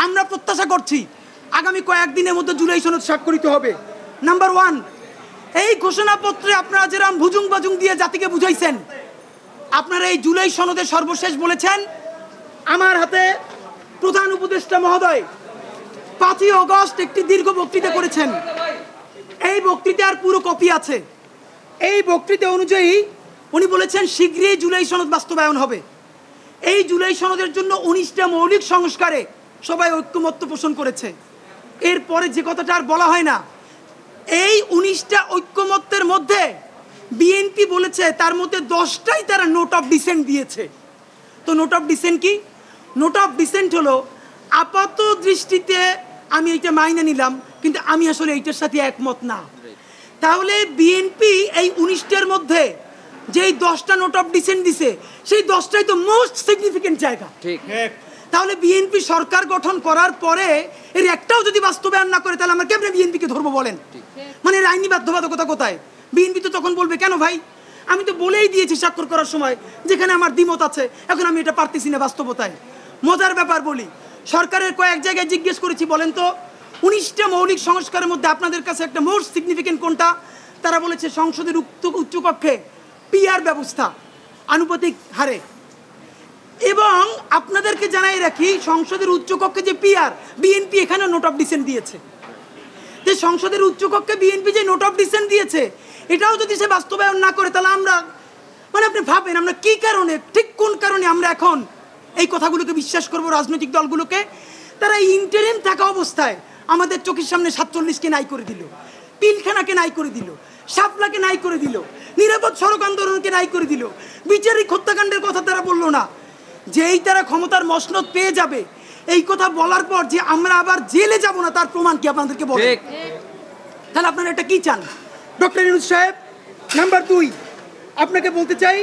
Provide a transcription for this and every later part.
আমরা প্রত্যাশা করছি আগামী কয়েকদিনের মধ্যে জুলাই সনদ স্বাক্ষরিত হবে। নাম্বার 1, এই ঘোষণাপত্রে আপনারা যেরকম ভুজুং বাজুং দিয়ে জাতিকে বুঝাইছেন, আপনারা এই জুলাই সনদের সর্বশেষ বলেছেন, আমার হাতে প্রধান উপদেষ্টা মহোদয় 5ই আগস্ট একটি দীর্ঘ বক্তৃতা করেছেন। এই বক্তৃতার পুরো কপি আছে। এই বক্তৃতা অনুযায়ী উনি বলেছেন শীঘ্রই জুলাই সনদ বাস্তবায়ন হবে। এই জুলাই সনদের জন্য 19টা মৌলিক সংস্কারে সবাই ঐক্যমত্য পোষণ করেছে। এরপরে যে কথাটা আর বলা হয় না, এই 19টা ঐক্যমত্যের মধ্যে বিএনপি বলেছে তার মধ্যে 10টাই তারা নোট অফ ডিসেন্ট দিয়েছে। তো নোট অফ ডিসেন্ট কি? নোট অফ ডিসেন্ট হলো আপাত দৃষ্টিতে আমি এইটা মাইনে নিলাম, কিন্তু আমি আসলে এইটার সাথে একমত না। তাহলে বিএনপি এই 19টার মধ্যে যেই 10টা নোট অফ ডিসেন্ট দিছে, সেই 10টাই তো মোস্ট সিগনিফিকেন্ট জায়গা। ঠিক। তাহলে বিএনপি সরকার গঠন করার পরে এর একটাও যদি বাস্তবায়ন না করে, তাহলে আমরা কেমনে বিএনপিকে ধরবো বলেন? মানে এর আইনি বাধ্যবাধকতা কোথায়? বিএনপি তো তখন বলবে, কেন ভাই, আমি তো বলেই দিয়েছি স্বাক্ষর করার সময় যেখানে আমার দ্বিমত আছে, এখন আমি এটা পারতেছি না বাস্তবতায়। মজার ব্যাপার বলি, সরকারের কয়েক জায়গায় জিজ্ঞেস করেছি, বলেন তো 19টা মৌলিক সংস্কারের মধ্যে আপনাদের কাছে একটা মোস্ট সিগনিফিকেন্ট কোনটা? তারা বলেছে সংসদের উচ্চকক্ষে পিআর ব্যবস্থা আনুপাতিক হারে। এবং আপনাদেরকে জানাই রাখি, সংসদের উচ্চকক্ষে যে পিআর, বিএনপি এখানে নোট অফ ডিসেন্ট দিয়েছে। যে সংসদের উচ্চকক্ষে বিএনপি যে নোট অফ ডিসেন্ট দিয়েছে, এটাও যদি সে বাস্তবায়ন না করে, তাহলে আমরা, মানে আপনি ভাবেন আমরা কি কারণে, ঠিক কোন কারণে আমরা এখন এই কথাগুলোকে বিশ্বাস করব? রাজনৈতিক দলগুলোকে তারা ইন্টারিম থাকা অবস্থায় আমাদের চোখের সামনে 47কে নাই করে দিল, পিলখানাকে নাই করে দিল, শাপলাকে নাই করে দিল, নিরাপদ সড়ক আন্দোলনকে নাই করে দিল, বিচারিক হত্যাকাণ্ডের কথা তারা বললো না। যেই তারা ক্ষমতার মসনদ পেয়ে যাবে, এই কথা বলার পর যে আমরা আবার জেলে যাব না, তার প্রমাণ কি আপনাদেরকে বলে? তাহলে আপনারা এটা কি চান? ডক্টর ইউনূস সাহেব, নাম্বার 2, আপনাকে বলতে চাই,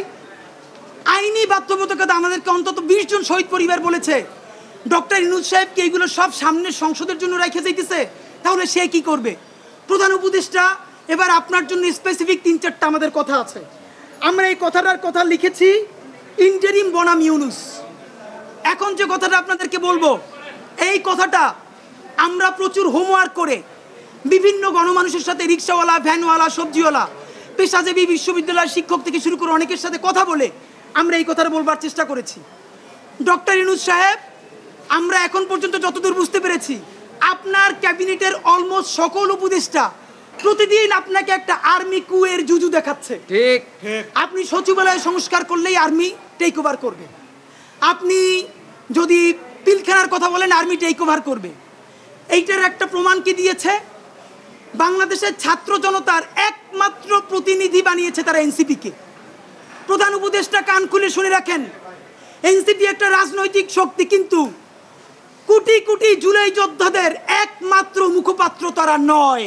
আইনি বাধ্যবাধকতা আমাদেরকে অন্তত 20 জন শহীদ পরিবার বলেছে। ডক্টর ইউনূস সাহেবকে এইগুলো সব সামনে সংসদের জন্য রেখে যাইতেছে, তাহলে সে কি করবে? প্রধান উপদেষ্টা, এবার আপনার জন্য স্পেসিফিক 3-4টা আমাদের কথা আছে। আমরা এই কথাটার কথা লিখেছি ইন্টারিম বনাম ইউনূস। এখন যে কথাটা আপনাদেরকে বলবো, এই কথাটা আমরা প্রচুর হোমওয়ার্ক করে বিভিন্ন গণমানুষের সাথে, রিক্সাওয়ালা, ভ্যানওয়ালা, সবজিওয়ালা, পেশাজীবী, বিশ্ববিদ্যালয়ের শিক্ষক থেকে শুরু করে অনেকের সাথে কথা বলে আমরা এই কথাটা বলবার চেষ্টা করেছি। ডক্টর ইউনূস সাহেব, আমরা এখন পর্যন্ত যতদূর বুঝতে পেরেছি, আপনার ক্যাবিনেটের অলমোস্ট সকল উপদেষ্টা প্রতিদিন আপনাকে একটা আর্মি কুয়ের জুজু দেখাচ্ছে। ঠিক। আপনি সচিবালয় সংস্কার করলেই আর্মি টেক ওভার করবে, আপনি যদি পিলখানার কথা বলেন আর্মি টেক ওভার করবে। এইটার একটা প্রমাণ কি দিয়েছে? বাংলাদেশের ছাত্র জনতার একমাত্র প্রতিনিধি বানিয়েছে তারা এনসিপিকে। প্রধান উপদেষ্টা কান খুলে শুনে রাখেন, এনসিপি একটা রাজনৈতিক শক্তি, কিন্তু কোটি কোটি জুলাই যোদ্ধাদের একমাত্র মুখপাত্র তারা নয়।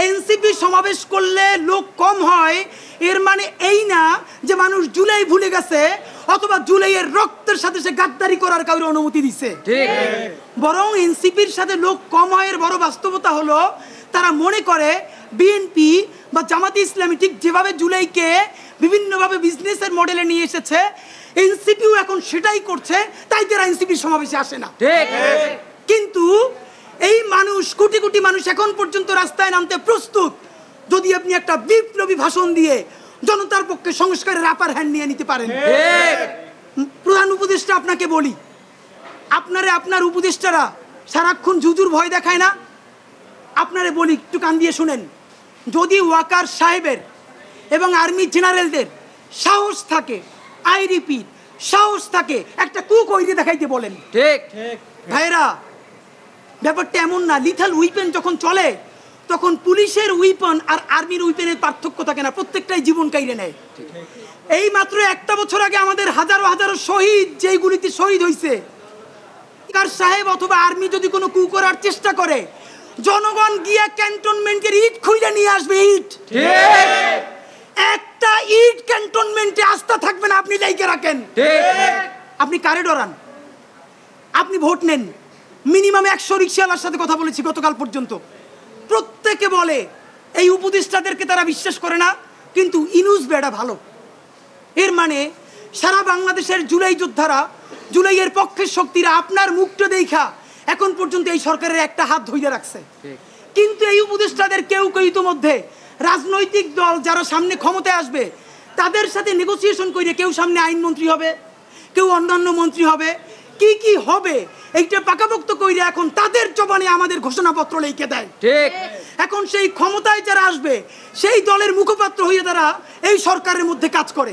এনসিপি সমাবেশ করলে লোক কম হয়, এর মানে এই না যে মানুষ জুলাই ভুলে গেছে অথবা জুলাইয়ের রক্তের সাথে সে গাদ্দারি করার কাউকে অনুমতি দিছে। বরং এনসিপির সাথে লোক কম হয়, এর বড় বাস্তবতা হলো তারা মনে করে বিএনপি বা জামাতে ইসলামী ঠিক যেভাবে জুলাইকে বিভিন্নভাবে বিজনেসের মডেলে নিয়ে এসেছে, এনসিপিও এখন সেটাই করছে, তাই তারা এনসিপির সমাবেশে আসে না। কিন্তু এই মানুষ, কোটি কোটি মানুষ এখন পর্যন্ত রাস্তায় নামতে প্রস্তুত, যদি আপনি একটা বিপ্লবী ভাষণ দিয়ে জনতার পক্ষে সংস্কারের আপার হ্যান্ড নিয়ে নিতে পারেন। প্রধান উপদেষ্টা, আপনাকে বলি, আপনারে আপনার উপদেষ্টারা সারাক্ষণ জুজুর ভয় দেখায় না? আপনারে বলি, একটু কান দিয়ে শুনেন, যদি ওয়াকার সাহেবের এবং আর্মি জেনারেলদের সাহস থাকে, আই রিপিট, সাহস থাকে, একটা কু কইরে দেখাইতে বলেন। ঠিক ভাইরা, ব্যাপারটা এমন না, লিথাল উইপেন যখন চলে তখন পুলিশের উইপন আর আর্মির উইপেনের পার্থক্য থাকে না, প্রত্যেকটাই জীবন কাইরে নেয়। এই মাত্র একটা বছর আগে আমাদের হাজারো হাজারো শহীদ যেইগুলিতে শহীদ হয়েছে, কার সাহেব অথবা আর্মি যদি কোনো কু করার চেষ্টা করে, জনগণ গিয়া ক্যান্টনমেন্টের ইট খুঁজে নিয়ে আসবে। ইট, একটা ইট ক্যান্টনমেন্টে আস্থা থাকবে না, আপনি লাইকে রাখেন। আপনি কারে ডরান? আপনি ভোট নেন, মিনিমাম 100 রিক্সাওয়ালার সাথে কথা বলেছি গতকাল পর্যন্ত, প্রত্যেকে বলে এই উপদেষ্টাদেরকে তারা বিশ্বাস করে না, কিন্তু ইউনূস বেটা ভালো। এর মানে সারা বাংলাদেশের জুলাই যোদ্ধারা জুলাইয়ের পক্ষের শক্তিরা আপনার মুখটা দেখা এখন পর্যন্ত এই সরকারের একটা হাত ধইরা রাখছে। কিন্তু এই উপদেষ্টাদের কেউ কেউ ইতিমধ্যে রাজনৈতিক দল যারা সামনে ক্ষমতায় আসবে তাদের সাথে নেগোসিয়েশন করে কেউ সামনে আইনমন্ত্রী হবে, কেউ অন্যান্য মন্ত্রী হবে, কি কি হবে এইটা পাকাপোক্ত কইরা এখন তাদের জবানে আমাদের ঘোষণাপত্র লিখে দেয়। ঠিক। এখন সেই ক্ষমতায় যারা আসবে সেই দলের মুখপাত্র হয়ে তারা এই সরকারের মধ্যে কাজ করে।